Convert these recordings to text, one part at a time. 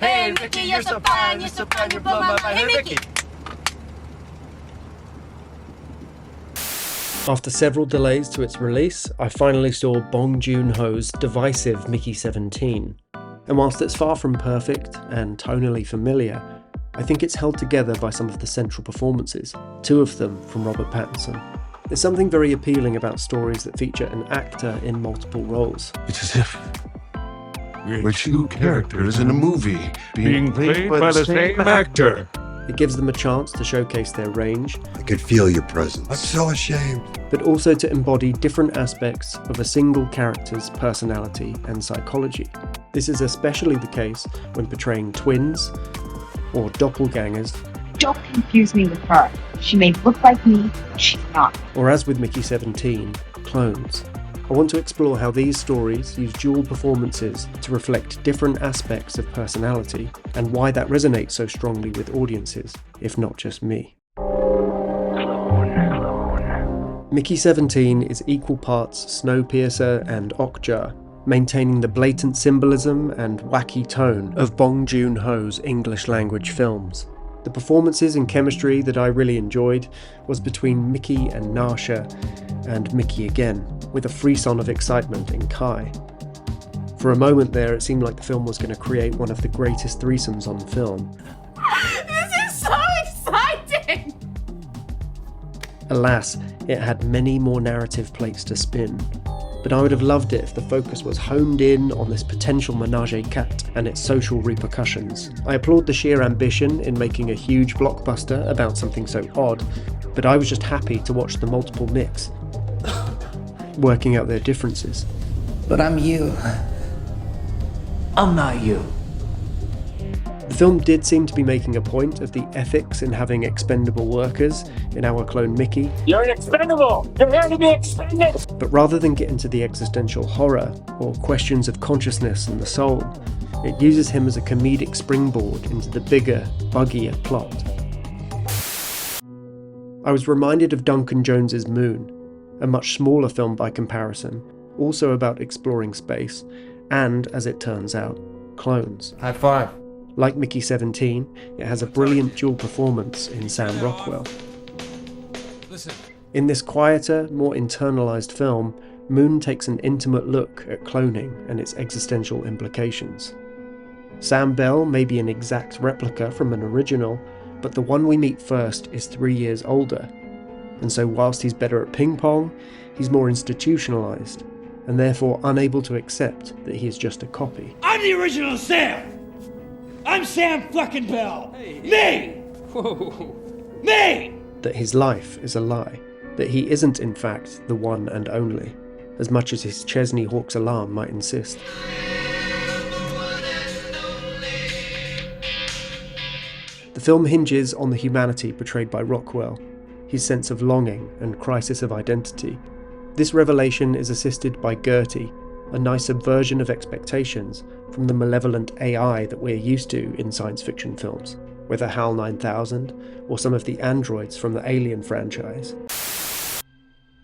Hey Ricky, you're so fine, you blow my mind. Hey Ricky! After several delays to its release, I finally saw Bong Joon-ho's divisive Mickey 17. And whilst it's far from perfect and tonally familiar, I think it's held together by some of the central performances, two of them from Robert Pattinson. There's something very appealing about stories that feature an actor in multiple roles. It's as if we're two characters in a movie being played by the same actor. It gives them a chance to showcase their range. I could feel your presence. I'm so ashamed. But also to embody different aspects of a single character's personality and psychology. This is especially the case when portraying twins or doppelgängers. Don't confuse me with her. She may look like me, but she's not. Or as with Mickey 17, clones. I want to explore how these stories use dual performances to reflect different aspects of personality and why that resonates so strongly with audiences, if not just me. Mickey 17 is equal parts Snowpiercer and Okja, maintaining the blatant symbolism and wacky tone of Bong Joon-ho's English language films. The performances and chemistry that I really enjoyed was between Mickey and Nasha, and Mickey again, with a frisson of excitement in Kai. For a moment there, it seemed like the film was going to create one of the greatest threesomes on film. This is so exciting! Alas, it had many more narrative plates to spin. But I would have loved it if the focus was honed in on this potential menage a quatre and its social repercussions. I applaud the sheer ambition in making a huge blockbuster about something so odd, but I was just happy to watch the multiple Micks working out their differences. But I'm you. I'm not you. The film did seem to be making a point of the ethics in having expendable workers in our clone Mickey. You're expendable! You're here to be expended! But rather than get into the existential horror or questions of consciousness and the soul, it uses him as a comedic springboard into the bigger, buggier plot. I was reminded of Duncan Jones's Moon, a much smaller film by comparison, also about exploring space, and, as it turns out, clones. High five. Like Mickey 17, it has a brilliant dual performance in Sam Rockwell. In this quieter, more internalised film, Moon takes an intimate look at cloning and its existential implications. Sam Bell may be an exact replica from an original, but the one we meet first is 3 years older, and so whilst he's better at ping pong, he's more institutionalised, and therefore unable to accept that he is just a copy. I'm the original Sam! I'm Sam fucking Bell! Hey. Me! Whoa. Me! That his life is a lie, that he isn't in fact the one and only, as much as his Chesney Hawkes alarm might insist. The film hinges on the humanity portrayed by Rockwell, his sense of longing and crisis of identity. This revelation is assisted by Gertie, a nice subversion of expectations from the malevolent AI that we're used to in science fiction films, whether HAL 9000 or some of the androids from the Alien franchise.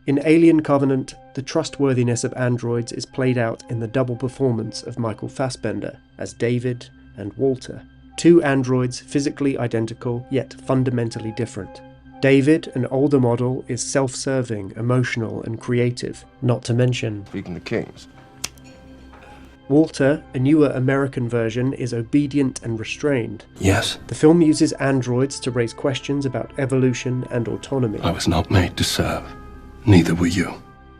In Alien Covenant, the trustworthiness of androids is played out in the double performance of Michael Fassbender as David and Walter, two androids physically identical yet fundamentally different. David, an older model, is self-serving, emotional and creative, not to mention Speaking to kings. Walter, a newer American version, is obedient and restrained. Yes. The film uses androids to raise questions about evolution and autonomy. I was not made to serve. Neither were you.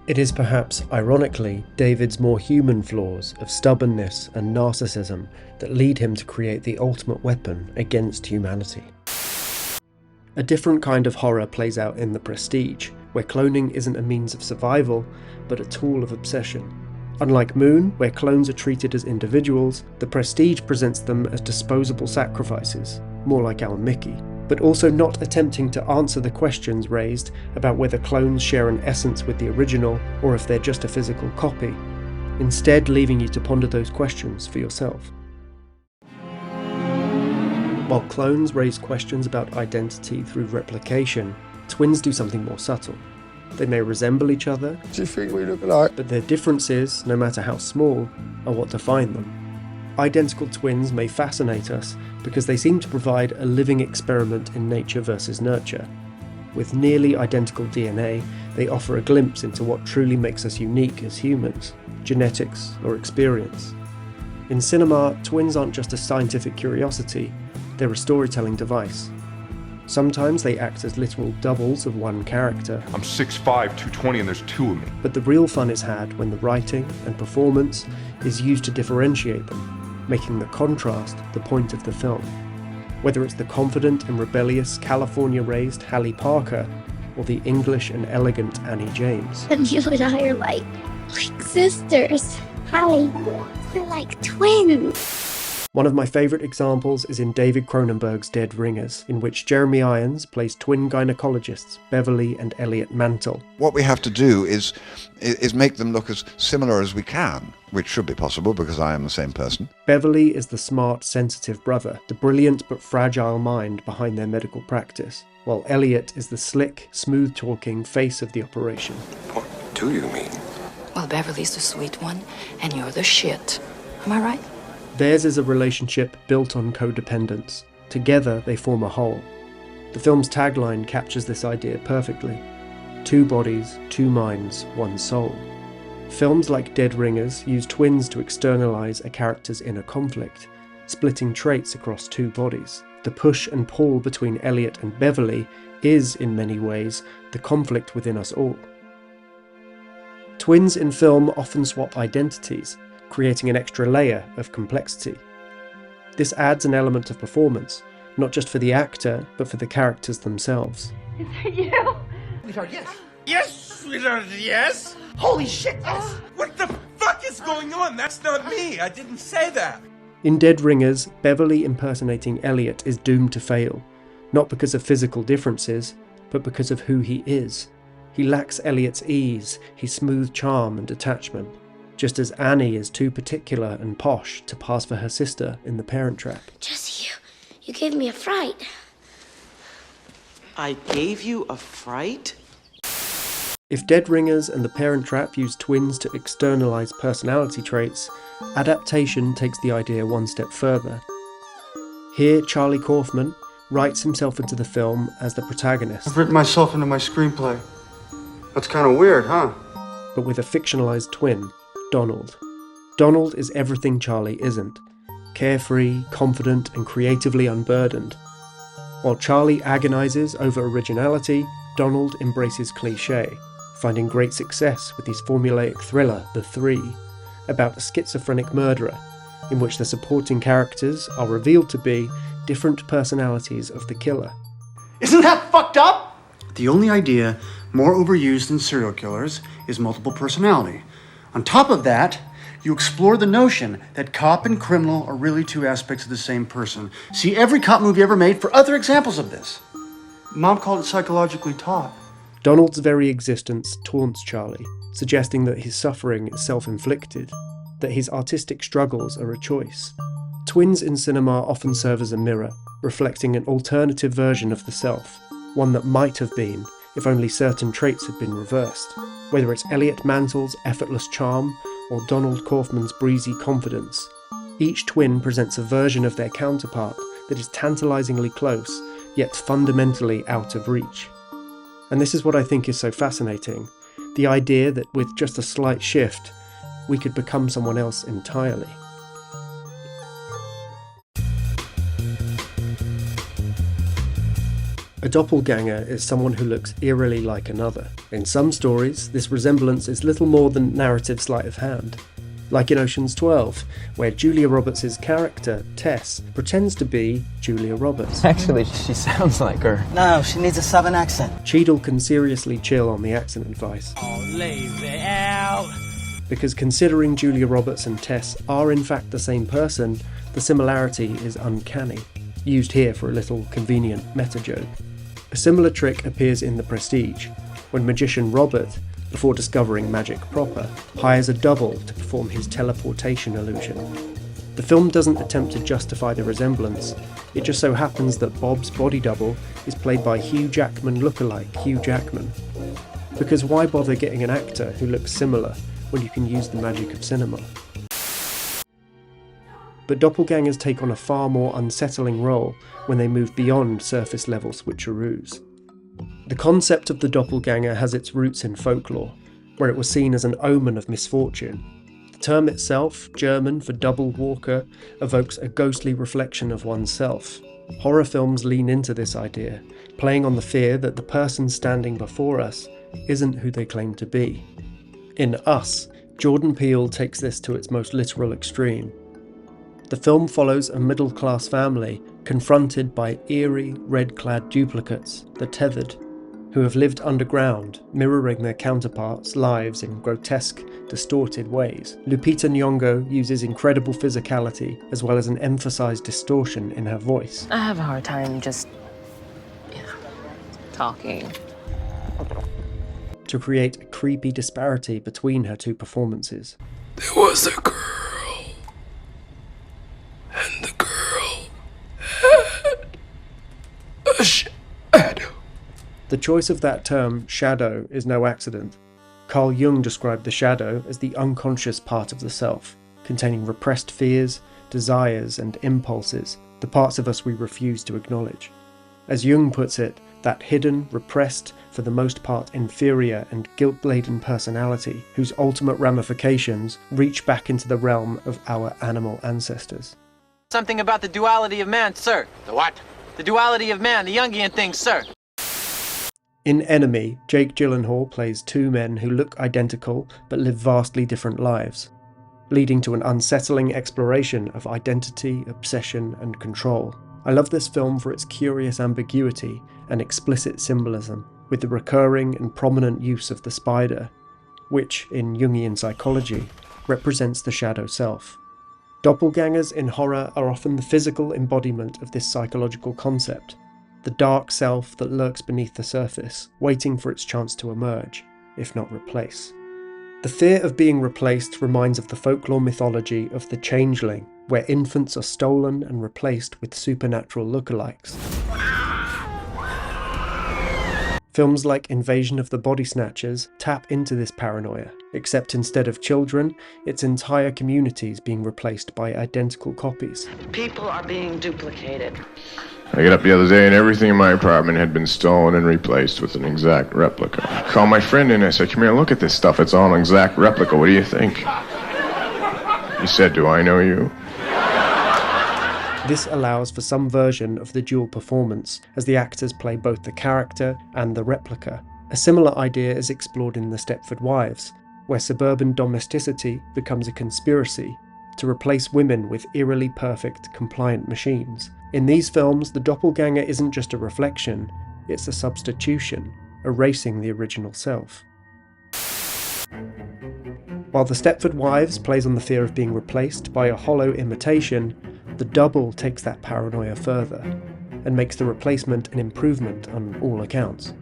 It is perhaps, ironically, David's more human flaws of stubbornness and narcissism that lead him to create the ultimate weapon against humanity. A different kind of horror plays out in The Prestige, where cloning isn't a means of survival, but a tool of obsession. Unlike Moon, where clones are treated as individuals, The Prestige presents them as disposable sacrifices, more like our Mickey, but also not attempting to answer the questions raised about whether clones share an essence with the original or if they're just a physical copy, instead leaving you to ponder those questions for yourself. While clones raise questions about identity through replication, twins do something more subtle. They may resemble each other, What do you think we look like? but their differences, no matter how small, are what define them. Identical twins may fascinate us because they seem to provide a living experiment in nature versus nurture. With nearly identical DNA, they offer a glimpse into what truly makes us unique as humans, genetics or experience. In cinema, twins aren't just a scientific curiosity, they're a storytelling device. Sometimes they act as literal doubles of one character. I'm 6'5", 220, and there's two of me. But the real fun is had when the writing and performance is used to differentiate them, making the contrast the point of the film. Whether it's the confident and rebellious California-raised Hallie Parker, or the English and elegant Annie James. And you and I are like sisters. Hallie, we're like twins. One of my favourite examples is in David Cronenberg's Dead Ringers, in which Jeremy Irons plays twin gynecologists Beverly and Elliot Mantle. What we have to do is make them look as similar as we can, which should be possible because I am the same person. Beverly is the smart, sensitive brother, the brilliant but fragile mind behind their medical practice, while Elliot is the slick, smooth-talking face of the operation. What do you mean? Well, Beverly's the sweet one, and you're the shit. Am I right? Theirs is a relationship built on codependence. Together, they form a whole. The film's tagline captures this idea perfectly. 2 bodies, 2 minds, 1 soul. Films like Dead Ringers use twins to externalize a character's inner conflict, splitting traits across 2 bodies. The push and pull between Elliot and Beverly is, in many ways, the conflict within us all. Twins in film often swap identities, creating an extra layer of complexity. This adds an element of performance, not just for the actor, but for the characters themselves. Is that you? Sweetheart, yes. Yes, sweetheart, yes. Holy shit, yes. What the fuck is going on? That's not me. I didn't say that. In Dead Ringers, Beverly impersonating Elliot is doomed to fail, not because of physical differences, but because of who he is. He lacks Elliot's ease, his smooth charm and detachment, just as Annie is too particular and posh to pass for her sister in The Parent Trap. Jesse, you gave me a fright. I gave you a fright? If Dead Ringers and The Parent Trap use twins to externalize personality traits, Adaptation takes the idea one step further. Here, Charlie Kaufman writes himself into the film as the protagonist. I've written myself into my screenplay. That's kind of weird, huh? But with a fictionalized twin, Donald. Donald is everything Charlie isn't. Carefree, confident, and creatively unburdened. While Charlie agonizes over originality, Donald embraces cliché, finding great success with his formulaic thriller, The Three, about a schizophrenic murderer, in which the supporting characters are revealed to be different personalities of the killer. Isn't that fucked up? The only idea more overused than serial killers is multiple personality. On top of that, you explore the notion that cop and criminal are really 2 aspects of the same person. See every cop movie ever made for other examples of this. Mom called it psychologically taut. Donald's very existence taunts Charlie, suggesting that his suffering is self-inflicted, that his artistic struggles are a choice. Twins in cinema often serve as a mirror, reflecting an alternative version of the self, one that might have been if only certain traits had been reversed, whether it's Elliot Mantle's effortless charm or Donald Kaufman's breezy confidence. Each twin presents a version of their counterpart that is tantalizingly close, yet fundamentally out of reach. And this is what I think is so fascinating, the idea that with just a slight shift, we could become someone else entirely. A doppelganger is someone who looks eerily like another. In some stories, this resemblance is little more than narrative sleight of hand. Like in Ocean's 12, where Julia Roberts' character, Tess, pretends to be Julia Roberts. Actually, she sounds like her. No, she needs a southern accent. Cheadle can seriously chill on the accent advice. Oh, leave it out. Because considering Julia Roberts and Tess are in fact the same person, the similarity is uncanny, used here for a little convenient meta-joke. A similar trick appears in The Prestige, when magician Robert, before discovering magic proper, hires a double to perform his teleportation illusion. The film doesn't attempt to justify the resemblance, it just so happens that Bob's body double is played by Hugh Jackman lookalike Hugh Jackman. Because why bother getting an actor who looks similar when you can use the magic of cinema? but doppelgangers take on a far more unsettling role when they move beyond surface-level switcheroos. The concept of the doppelganger has its roots in folklore, where it was seen as an omen of misfortune. The term itself, German for double walker, evokes a ghostly reflection of oneself. Horror films lean into this idea, playing on the fear that the person standing before us isn't who they claim to be. In Us, Jordan Peele takes this to its most literal extreme. The film follows a middle-class family confronted by eerie, red-clad duplicates, the Tethered, who have lived underground, mirroring their counterparts' lives in grotesque, distorted ways. Lupita Nyong'o uses incredible physicality as well as an emphasized distortion in her voice. I have a hard time just, talking. To create a creepy disparity between her two performances. There was a girl, and the girl had a shadow. The choice of that term, shadow, is no accident. Carl Jung described the shadow as the unconscious part of the self, containing repressed fears, desires, and impulses, the parts of us we refuse to acknowledge. As Jung puts it, that hidden, repressed, for the most part inferior and guilt-laden personality whose ultimate ramifications reach back into the realm of our animal ancestors. Something about the duality of man, sir. The what? The duality of man, the Jungian thing, sir. In Enemy, Jake Gyllenhaal plays two men who look identical but live vastly different lives, leading to an unsettling exploration of identity, obsession, and control. I love this film for its curious ambiguity and explicit symbolism, with the recurring and prominent use of the spider, which, in Jungian psychology, represents the shadow self. Doppelgangers in horror are often the physical embodiment of this psychological concept, the dark self that lurks beneath the surface, waiting for its chance to emerge, if not replace. The fear of being replaced reminds of the folklore mythology of the changeling, where infants are stolen and replaced with supernatural lookalikes. Films like Invasion of the Body Snatchers tap into this paranoia, except instead of children, it's entire communities being replaced by identical copies. People are being duplicated. I got up the other day and everything in my apartment had been stolen and replaced with an exact replica. I called my friend in and I said, "Come here, look at this stuff. It's all an exact replica. What do you think?" He said, "Do I know you?" This allows for some version of the dual performance, as the actors play both the character and the replica. A similar idea is explored in The Stepford Wives, where suburban domesticity becomes a conspiracy to replace women with eerily perfect, compliant machines. In these films, the doppelganger isn't just a reflection, it's a substitution, erasing the original self. While The Stepford Wives plays on the fear of being replaced by a hollow imitation, the double takes that paranoia further, and makes the replacement an improvement on all accounts.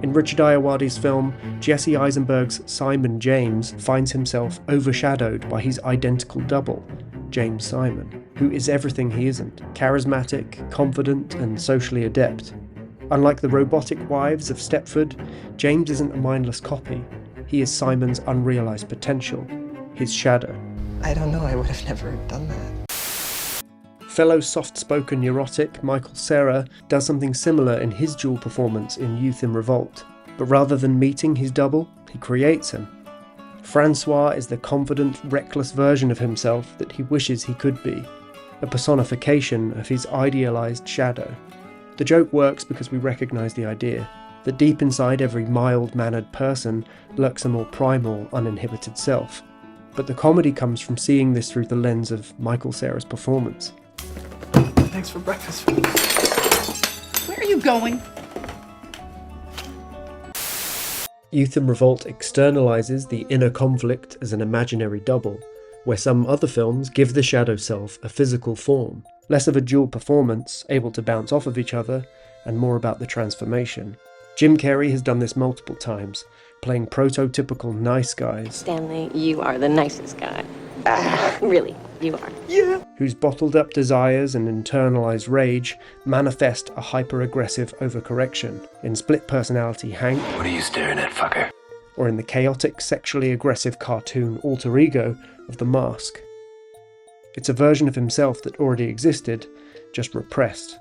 In Richard Ayoade's film, Jesse Eisenberg's Simon James finds himself overshadowed by his identical double, James Simon, who is everything he isn't, charismatic, confident, and socially adept. Unlike the robotic wives of Stepford, James isn't a mindless copy. He is Simon's unrealised potential, his shadow. I don't know, I would have never done that. Fellow soft-spoken neurotic Michael Cera does something similar in his dual performance in Youth in Revolt, but rather than meeting his double, he creates him. Francois is the confident, reckless version of himself that he wishes he could be, a personification of his idealised shadow. The joke works because we recognise the idea that deep inside every mild-mannered person lurks a more primal, uninhibited self, but the comedy comes from seeing this through the lens of Michael Cera's performance. Thanks for breakfast. Where are you going? Youth in Revolt externalises the inner conflict as an imaginary double, where some other films give the shadow self a physical form, less of a dual performance, able to bounce off of each other, and more about the transformation. Jim Carrey has done this multiple times, playing prototypical nice guys. Stanley, you are the nicest guy. Really, you are. Yeah. Whose bottled-up desires and internalised rage manifest a hyper-aggressive overcorrection in split-personality Hank. What are you staring at, fucker? Or in the chaotic, sexually aggressive cartoon alter ego of The Mask. It's a version of himself that already existed, just repressed.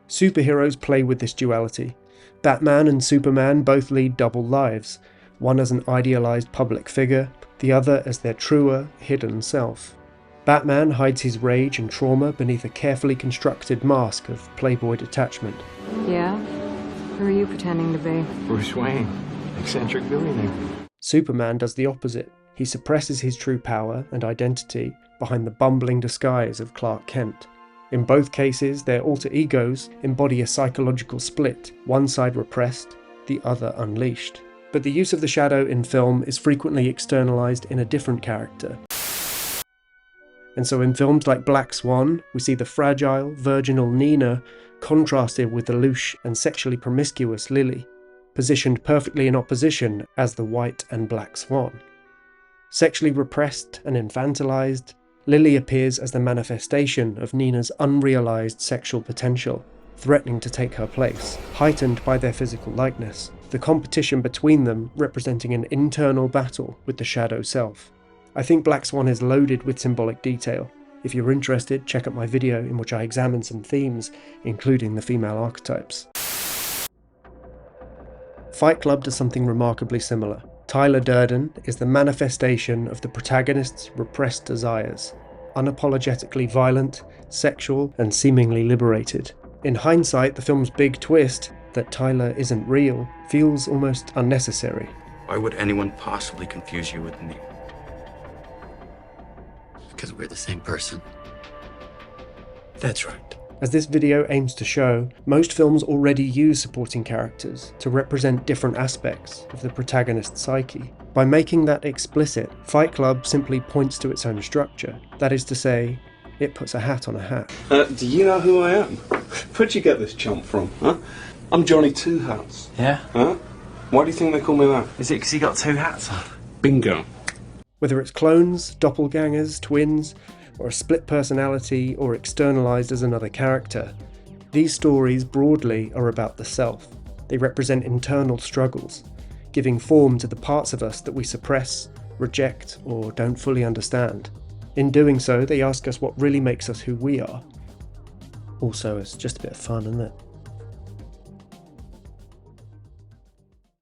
Superheroes play with this duality. Batman and Superman both lead double lives, one as an idealized public figure, the other as their truer, hidden self. Batman hides his rage and trauma beneath a carefully constructed mask of playboy detachment. Yeah? Who are you pretending to be? Bruce Wayne, eccentric billionaire. Superman does the opposite. He suppresses his true power and identity behind the bumbling disguise of Clark Kent. In both cases, their alter egos embody a psychological split, one side repressed, the other unleashed. But the use of the shadow in film is frequently externalized in a different character. And so in films like Black Swan, we see the fragile, virginal Nina contrasted with the louche and sexually promiscuous Lily, positioned perfectly in opposition as the white and black swan. Sexually repressed and infantilized, Lily appears as the manifestation of Nina's unrealized sexual potential, threatening to take her place, heightened by their physical likeness, the competition between them representing an internal battle with the shadow self. I think Black Swan is loaded with symbolic detail. If you're interested, check out my video in which I examine some themes, including the female archetypes. Fight Club does something remarkably similar. Tyler Durden is the manifestation of the protagonist's repressed desires, unapologetically violent, sexual, and seemingly liberated. In hindsight, the film's big twist, that Tyler isn't real, feels almost unnecessary. Why would anyone possibly confuse you with me? Because we're the same person. That's right. As this video aims to show, most films already use supporting characters to represent different aspects of the protagonist's psyche. By making that explicit, Fight Club simply points to its own structure. That is to say, it puts a hat on a hat. Do you know who I am? Where'd you get this chump from, huh? I'm Johnny Two Hats. Yeah? Huh? Why do you think they call me that? Is it because he got two hats on? Bingo. Whether it's clones, doppelgangers, twins, or a split personality, or externalized as another character, these stories broadly are about the self. They represent internal struggles, giving form to the parts of us that we suppress, reject, or don't fully understand. In doing so, they ask us what really makes us who we are. Also, it's just a bit of fun, isn't it?